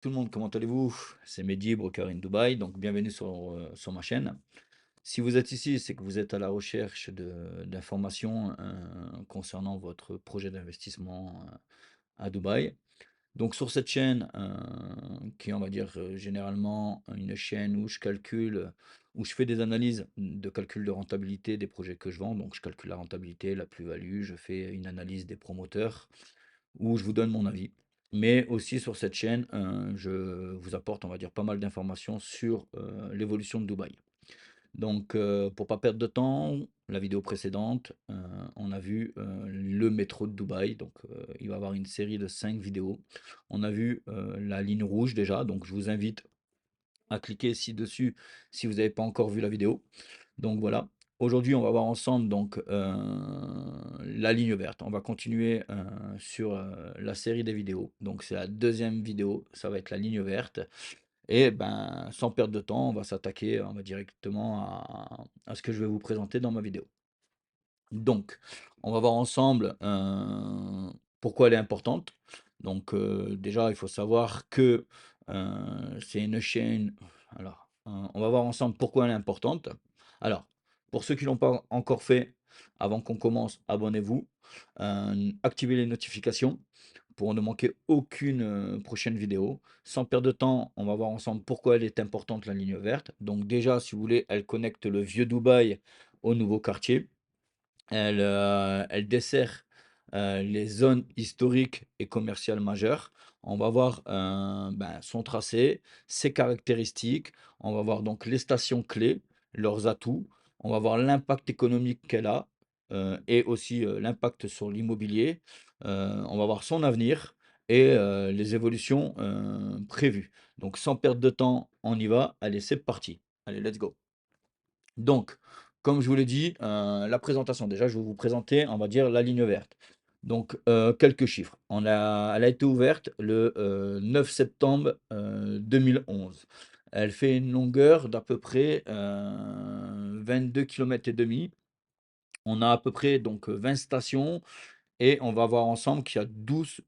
Tout le monde, comment allez-vous? C'est Mehdi, broker in Dubaï, donc bienvenue sur ma chaîne. Si vous êtes ici, c'est que vous êtes à la recherche d'informations concernant votre projet d'investissement à Dubaï. Donc sur cette chaîne, qui est, on va dire, généralement une chaîne où je calcule, où je fais des analyses de calcul de rentabilité des projets que je vends. Donc je calcule la rentabilité, la plus-value, je fais une analyse des promoteurs, où je vous donne mon avis. Mais aussi sur cette chaîne, je vous apporte, on va dire, pas mal d'informations sur l'évolution de Dubaï. Donc, pour pas perdre de temps, la vidéo précédente, on a vu le métro de Dubaï. Donc, il va y avoir une série de 5 vidéos. On a vu la ligne rouge déjà. Donc, je vous invite à cliquer ci-dessus si vous n'avez pas encore vu la vidéo. Donc voilà. Aujourd'hui, on va voir ensemble donc la ligne verte. On va continuer sur la série des vidéos. Donc c'est la deuxième vidéo, ça va être la ligne verte. Et ben, sans perdre de temps, on va s'attaquer, on va directement à ce que je vais vous présenter dans ma vidéo. Donc, on va voir ensemble pourquoi elle est importante. Donc, déjà, il faut savoir que c'est une chaîne. Alors, on va voir ensemble pourquoi elle est importante. Alors, pour ceux qui ne l'ont pas encore fait, avant qu'on commence, abonnez-vous, activez les notifications pour ne manquer aucune prochaine vidéo. Sans perdre de temps, on va voir ensemble pourquoi elle est importante, la ligne verte. Donc, déjà, si vous voulez, elle connecte le vieux Dubaï au nouveau quartier. Elle dessert les zones historiques et commerciales majeures. On va voir ben, son tracé, ses caractéristiques. On va voir donc les stations clés, leurs atouts. On va voir l'impact économique qu'elle a et aussi l'impact sur l'immobilier. On va voir son avenir et les évolutions prévues. Donc sans perdre de temps, on y va. Allez, c'est parti. Allez, let's go. Donc, comme je vous l'ai dit, la présentation, déjà, je vais vous présenter, on va dire, la ligne verte. Donc, quelques chiffres. Elle a été ouverte le 9 septembre 2011. Elle fait une longueur d'à peu près 22 km et demi. On a à peu près donc 20 stations et on va voir ensemble qu'il y a 12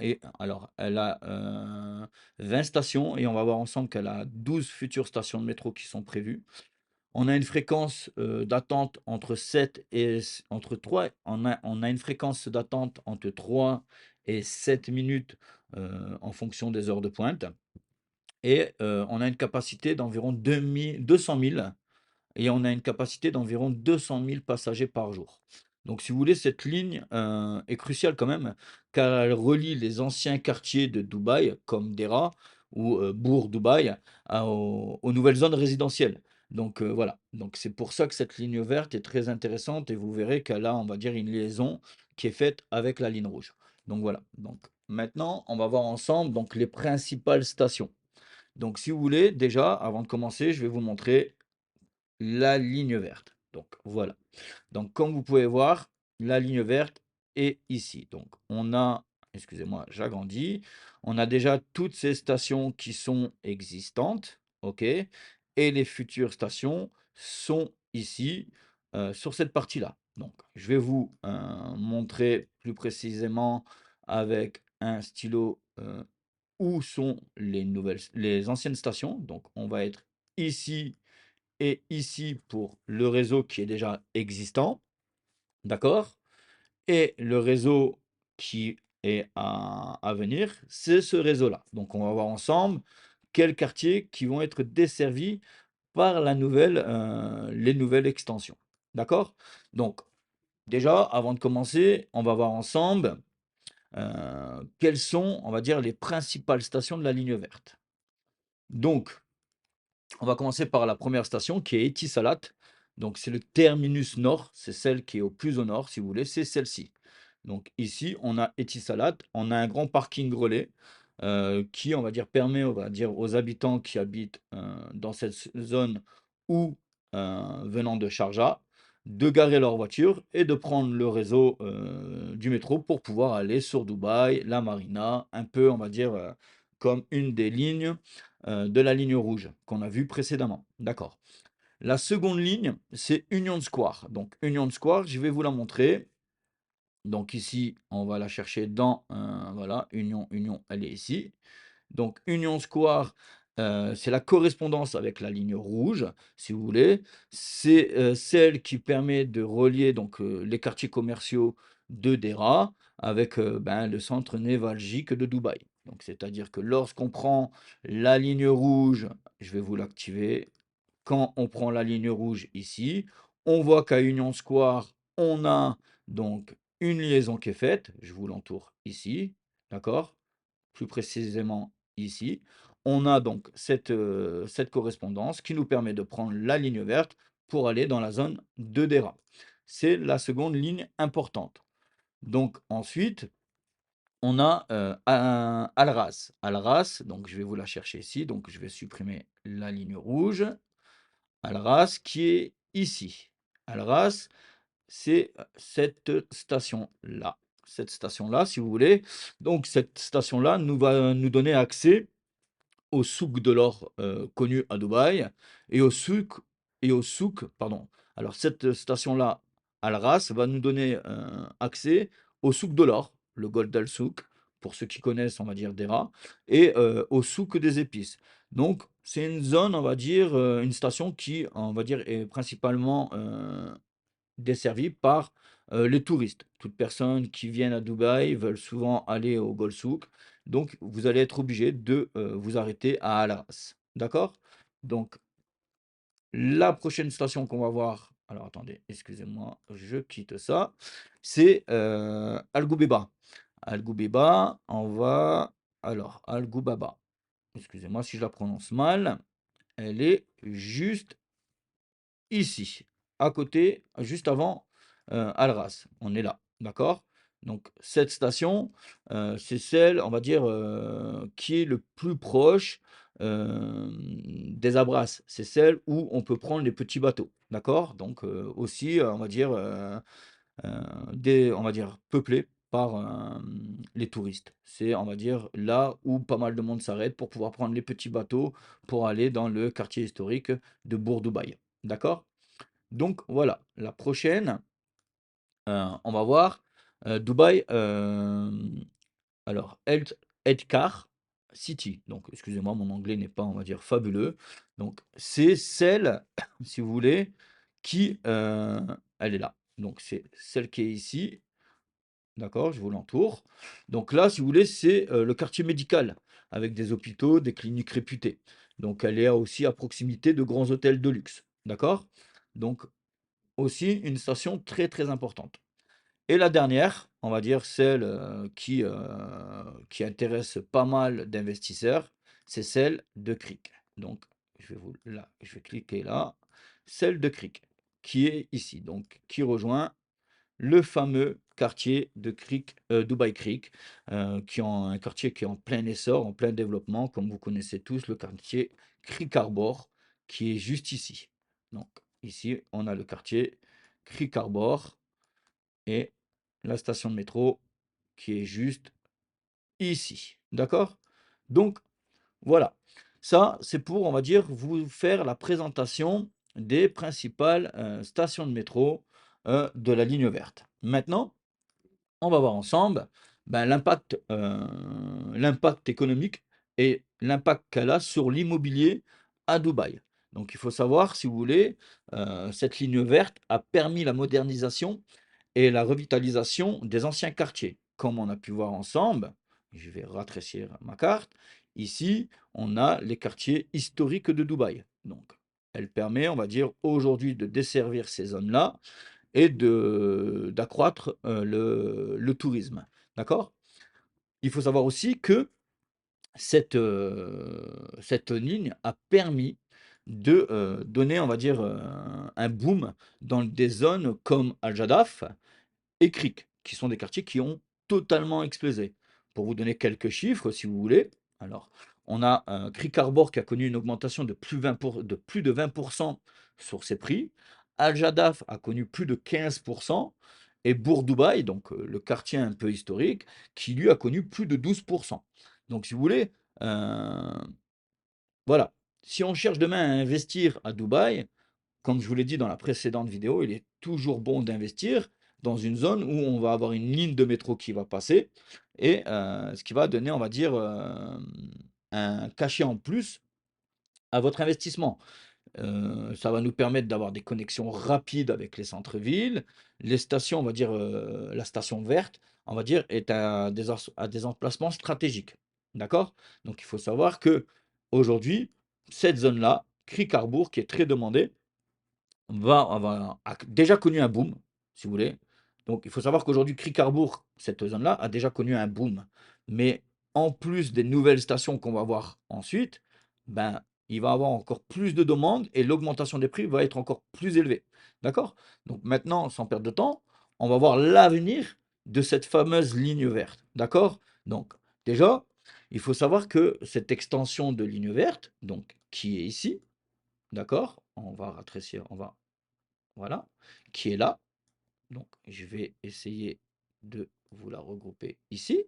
et alors elle a 20 stations et on va voir ensemble qu'elle a 12 futures stations de métro qui sont prévues. On a une fréquence, d'attente entre 7 et s entre 3 on a une fréquence d'attente entre 3 et 7 minutes, en fonction des heures de pointe et on a une capacité d'environ 200 000 et on a une capacité d'environ 200 000 passagers par jour. Donc si vous voulez, cette ligne, est cruciale quand même, car elle relie les anciens quartiers de Dubaï, comme Deira ou Bourg Dubaï, aux nouvelles zones résidentielles. Donc voilà, donc c'est pour ça que cette ligne verte est très intéressante et vous verrez qu'elle a, on va dire, une liaison qui est faite avec la ligne rouge. Donc voilà, donc maintenant, on va voir ensemble donc les principales stations. Donc si vous voulez, déjà, avant de commencer, je vais vous montrer la ligne verte. Donc voilà. Donc comme vous pouvez voir, la ligne verte est ici. Donc on a, excusez-moi, j'agrandis. On a déjà toutes ces stations qui sont existantes, OK? Et les futures stations sont ici, sur cette partie-là. Donc je vais vous montrer plus précisément avec un stylo où sont les anciennes stations. Donc on va être ici et ici pour le réseau qui est déjà existant, d'accord? Et le réseau qui est à venir, c'est ce réseau-là. Donc on va voir ensemble quels quartiers qui vont être desservis par les nouvelles extensions. D'accord? Donc déjà, avant de commencer, on va voir ensemble quelles sont, on va dire, les principales stations de la ligne verte. Donc, on va commencer par la première station qui est Etisalat. Donc c'est le terminus nord, c'est celle qui est au plus au nord si vous voulez, c'est celle-ci. Donc ici, on a Etisalat, on a un grand parking relais qui, on va dire, permet, on va dire, aux habitants qui habitent dans cette zone ou venant de Sharjah de garer leur voiture et de prendre le réseau du métro pour pouvoir aller sur Dubaï, la Marina, un peu, on va dire, comme une des lignes de la ligne rouge qu'on a vue précédemment. D'accord. La seconde ligne, c'est Union Square. Donc Union Square, je vais vous la montrer. Donc ici, on va la chercher dans, voilà, Union, elle est ici. Donc Union Square, c'est la correspondance avec la ligne rouge, si vous voulez. C'est, celle qui permet de relier donc, les quartiers commerciaux de Deira avec, ben, le centre névralgique de Dubaï. Donc c'est-à-dire que lorsqu'on prend la ligne rouge, je vais vous l'activer. Quand on prend la ligne rouge ici, on voit qu'à Union Square, on a donc une liaison qui est faite. Je vous l'entoure ici, d'accord? Plus précisément ici. On a donc cette correspondance qui nous permet de prendre la ligne verte pour aller dans la zone de Dera. C'est la seconde ligne importante. Donc ensuite, on a, Al-Ras. Al-Ras, donc je vais vous la chercher ici, donc je vais supprimer la ligne rouge. Al-Ras qui est ici. Al-Ras, c'est, cette station-là. Cette station-là, si vous voulez. Donc cette station-là nous va nous donner accès au souk de l'or, connu à Dubaï et au souk pardon. Alors cette station-là, Al Ras, va nous donner, accès au souk de l'or, le Gold Souk, pour ceux qui connaissent, on va dire Dera et au souk des épices. Donc c'est une zone, on va dire, une station qui, on va dire, est principalement, desservie par, les touristes. Toutes personnes qui viennent à Dubaï veulent souvent aller au Gold Souk, donc vous allez être obligé de, vous arrêter à Al Ras. D'accord? Donc la prochaine station qu'on va voir alors attendez, excusez-moi, je quitte ça, c'est, Al Goubeiba. Al Goubeiba, on va alors Al Goubaba, excusez-moi si je la prononce mal, elle est juste ici, à côté, juste avant, Alras. On est là, d'accord? Donc cette station, c'est celle, on va dire, qui est le plus proche, des Abras. C'est celle où on peut prendre les petits bateaux, d'accord? Donc, aussi, on va dire, on va dire peuplé par, les touristes. C'est, on va dire, là où pas mal de monde s'arrête pour pouvoir prendre les petits bateaux pour aller dans le quartier historique de Bourg Dubaï. D'accord? Donc voilà, la prochaine, on va voir, Dubaï, alors Edkar City. Donc excusez-moi, mon anglais n'est pas, on va dire, fabuleux. Donc c'est celle, si vous voulez, qui, elle est là. Donc c'est celle qui est ici, d'accord? Je vous l'entoure. Donc là, si vous voulez, c'est, le quartier médical avec des hôpitaux, des cliniques réputées. Donc elle est aussi à proximité de grands hôtels de luxe, d'accord? Donc aussi une station très, très importante. Et la dernière, on va dire celle, qui intéresse pas mal d'investisseurs, c'est celle de Cric. Donc je vais cliquer là, celle de Cric, qui est ici, donc qui rejoint le fameux quartier de Cric, Dubai Creek, qui est un quartier qui est en plein essor, en plein développement, comme vous connaissez tous le quartier Crick Arbor, qui est juste ici. Donc ici, on a le quartier Crick Arbor et la station de métro qui est juste ici. D'accord? Donc voilà. Ça, c'est pour, on va dire, vous faire la présentation des principales, stations de métro, de la ligne verte. Maintenant, on va voir ensemble, ben, l'impact économique et l'impact qu'elle a sur l'immobilier à Dubaï. Donc il faut savoir, si vous voulez, cette ligne verte a permis la modernisation et la revitalisation des anciens quartiers. Comme on a pu voir ensemble, je vais rétrécir ma carte, ici, on a les quartiers historiques de Dubaï. Donc elle permet, on va dire, aujourd'hui de desservir ces zones-là et d'accroître, le tourisme. D'accord? Il faut savoir aussi que cette ligne a permis de, donner, on va dire, un boom dans des zones comme Al Jadaf et Cric, qui sont des quartiers qui ont totalement explosé. Pour vous donner quelques chiffres, si vous voulez, alors, on a, Cric Arbor qui a connu une augmentation de plus de 20 sur ses prix. Al Jadaf a connu plus de 15 et Bourg Dubaï, donc, le quartier un peu historique, qui lui a connu plus de 12. Donc si vous voulez, voilà, si on cherche demain à investir à Dubaï, comme je vous l'ai dit dans la précédente vidéo, il est toujours bon d'investir dans une zone où on va avoir une ligne de métro qui va passer et ce qui va donner, on va dire, un cachet en plus à votre investissement. Ça va nous permettre d'avoir des connexions rapides avec les centres-villes. Les stations, on va dire, la station verte, on va dire, est à des emplacements stratégiques. D'accord? Donc il faut savoir que aujourd'hui, cette zone-là, Cricarbourg, qui est très demandée, a déjà connu un boom, si vous voulez. Donc il faut savoir qu'aujourd'hui, Cricarbourg, cette zone-là, a déjà connu un boom. Mais en plus des nouvelles stations qu'on va voir ensuite, ben, il va y avoir encore plus de demandes et l'augmentation des prix va être encore plus élevée. D'accord? Donc maintenant, sans perdre de temps, on va voir l'avenir de cette fameuse ligne verte. D'accord? Donc déjà, il faut savoir que cette extension de ligne verte, donc qui est ici, d'accord? On va rétrécir, on va voilà, qui est là. Donc, je vais essayer de vous la regrouper ici.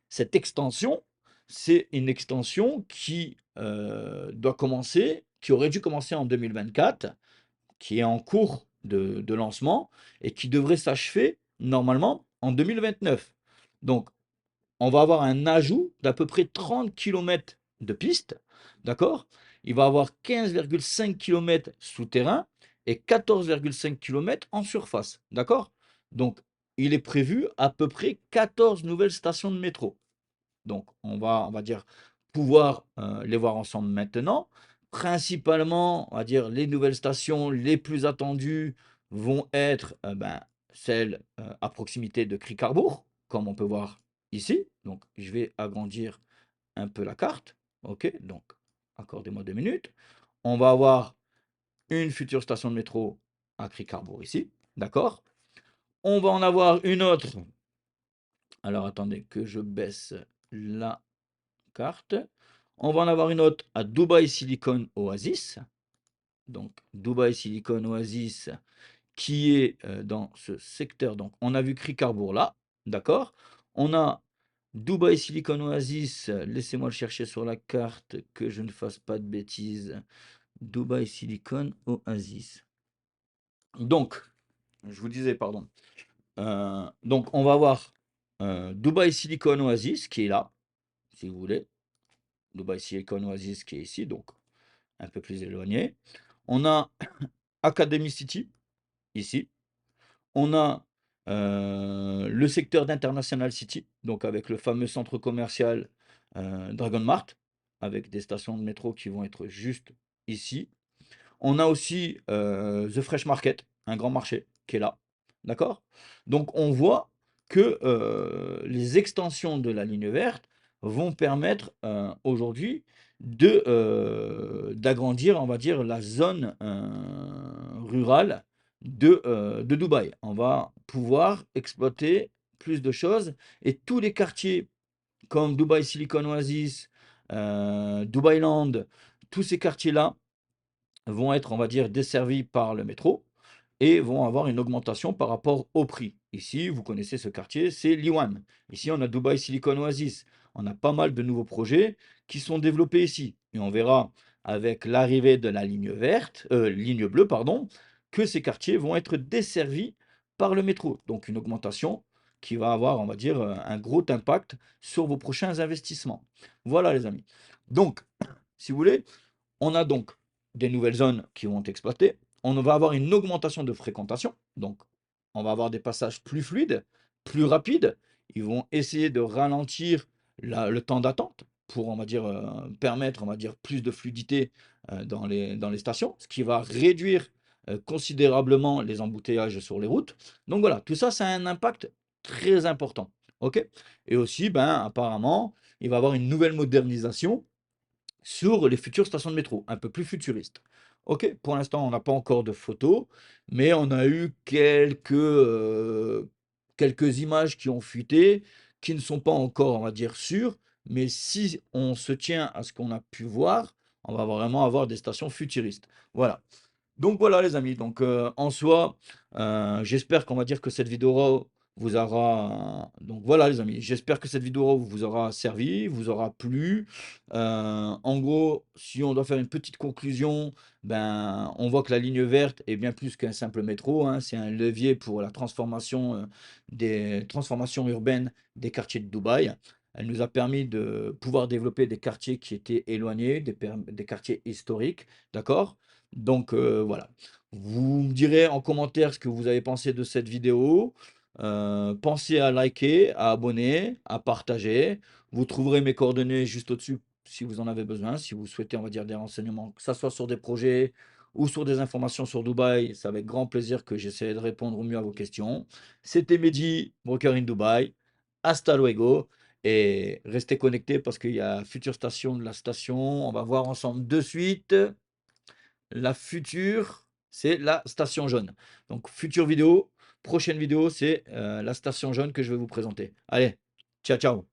Cette extension, c'est une extension qui doit commencer, qui aurait dû commencer en 2024, qui est en cours de lancement et qui devrait s'achever normalement en 2029. Donc, on va avoir un ajout d'à peu près 30 kilomètres de piste, d'accord? Il va avoir 15,5 kilomètres souterrains et 14,5 kilomètres en surface, d'accord? Donc, il est prévu à peu près 14 nouvelles stations de métro. Donc, on va dire, pouvoir les voir ensemble maintenant. Principalement, on va dire, les nouvelles stations les plus attendues vont être ben, celles à proximité de Cricarbourg, comme on peut voir ici. Donc, je vais agrandir un peu la carte. OK, donc, accordez-moi 2 minutes. On va avoir une future station de métro à Cricarbourg ici. D'accord? On va en avoir une autre. Alors, attendez que je baisse la carte. On va en avoir une autre à Dubaï Silicon Oasis. Donc, Dubaï Silicon Oasis qui est dans ce secteur. Donc, on a vu Cricarbourg là, d'accord? On a Dubaï Silicon Oasis, laissez-moi le chercher sur la carte, que je ne fasse pas de bêtises. Dubaï Silicon Oasis. Donc, je vous disais, pardon. Donc, on va avoir Dubaï Silicon Oasis qui est là, si vous voulez. Dubaï Silicon Oasis qui est ici, donc un peu plus éloigné. On a Academy City, ici. On a le secteur d'International City, donc avec le fameux centre commercial Dragon Mart, avec des stations de métro qui vont être juste ici. On a aussi The Fresh Market, un grand marché qui est là. D'accord? Donc on voit que les extensions de la ligne verte vont permettre aujourd'hui d'agrandir, on va dire, la zone rurale de Dubaï. On va pouvoir exploiter plus de choses et tous les quartiers comme Dubaï Silicon Oasis, Dubaï Land, tous ces quartiers-là vont être, on va dire, desservis par le métro et vont avoir une augmentation par rapport au prix. Ici, vous connaissez ce quartier, c'est Liwan. Ici, on a Dubaï Silicon Oasis. On a pas mal de nouveaux projets qui sont développés ici. Et on verra avec l'arrivée de la ligne verte, ligne bleue, pardon, que ces quartiers vont être desservis par le métro. Donc une augmentation qui va avoir, on va dire, un gros impact sur vos prochains investissements. Voilà les amis. Donc, si vous voulez, on a donc des nouvelles zones qui vont être exploitées. On va avoir une augmentation de fréquentation. Donc, on va avoir des passages plus fluides, plus rapides. Ils vont essayer de ralentir le temps d'attente pour, on va dire, permettre, on va dire, plus de fluidité dans les stations, ce qui va réduire considérablement les embouteillages sur les routes. Donc voilà, tout ça, ça a un impact très important. OK? Et aussi, ben, apparemment, il va y avoir une nouvelle modernisation sur les futures stations de métro, un peu plus futuristes. OK, pour l'instant, on n'a pas encore de photos, mais on a eu quelques images qui ont fuité, qui ne sont pas encore, on va dire, sûres, mais si on se tient à ce qu'on a pu voir, on va vraiment avoir des stations futuristes. Voilà. Donc voilà les amis, donc en soi, j'espère qu'on va dire que cette vidéo vous aura donc voilà les amis, j'espère que cette vidéo vous aura servi, vous aura plu. En gros, si on doit faire une petite conclusion, ben, on voit que la ligne verte est bien plus qu'un simple métro, hein. C'est un levier pour la transformation, des transformations urbaines des quartiers de Dubaï. Elle nous a permis de pouvoir développer des quartiers qui étaient éloignés, des quartiers historiques, d'accord? Donc voilà. Vous me direz en commentaire ce que vous avez pensé de cette vidéo. Pensez à liker, à abonner, à partager. Vous trouverez mes coordonnées juste au-dessus si vous en avez besoin, si vous souhaitez, on va dire, des renseignements, que ça soit sur des projets ou sur des informations sur Dubaï. C'est avec grand plaisir que j'essaierai de répondre au mieux à vos questions. C'était Mehdi, Broker in Dubaï. Hasta luego. Et restez connectés parce qu'il y a Future Station de la station. On va voir ensemble de suite. La future, c'est la station jaune. Donc, future vidéo, prochaine vidéo, c'est la station jaune que je vais vous présenter. Allez, ciao, ciao.